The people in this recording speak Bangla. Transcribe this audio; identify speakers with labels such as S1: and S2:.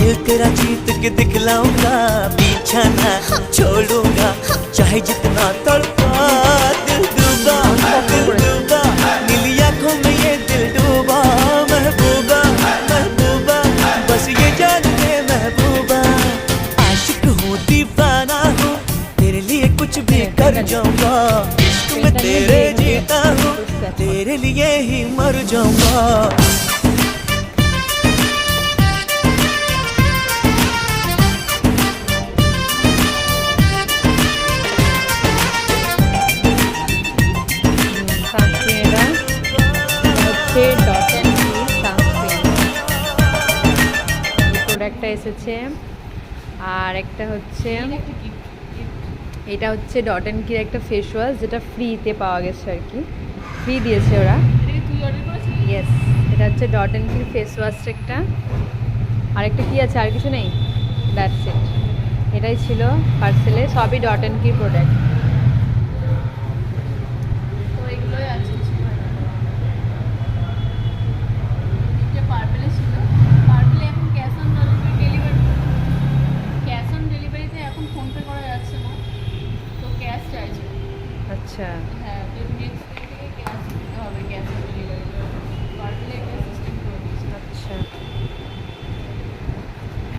S1: दिल तेरा जीत के दिखलाऊंगा, पीछा ना छोड़ूंगा, चाहे जितना तड़पा दिल डूबा, नीली आंखों में ये दिल डूबा। महबूबा महबूबा बस ये जान ले महबूबा, आशिक हूँ दीवाना हूँ, तेरे लिए कुछ भी कर जाऊंगा, इश्क में तेरे जीता हूँ, तेरे लिए ही मर जाऊंगा।
S2: প্রোডাক্টটা এসেছে। আর একটা হচ্ছে এটা হচ্ছে ডট অ্যান্ড কির একটা ফেস ওয়াশ, যেটা ফ্রিতে পাওয়া গেছে আর কি, ফ্রি দিয়েছে ওরা। ইয়েস, এটা হচ্ছে ডট অ্যান্ড কির ফেস ওয়াশ একটা। আরেকটা কি আছে, আর কিছু নেই, দ্যাটস ইট। এটাই ছিল পার্সেলে, সবই ডট অ্যান্ড কির প্রোডাক্ট।
S3: তো এগুলোই আছে। পার্পেলে ছিল, পার্পেলে এখন cash on delivery, cash on ডেলিভারিতে এখন ফোনপে করা যাচ্ছে না, তো ক্যাশ চাইছে।
S2: আচ্ছা,
S3: হ্যাঁ, তো নেক্সট ডে থেকে ক্যাশ দিতে হবে, ক্যাশ অন ডেলিভারি। পার্পেলে একটা সিস্টেম করে দিয়েছে।
S2: আচ্ছা।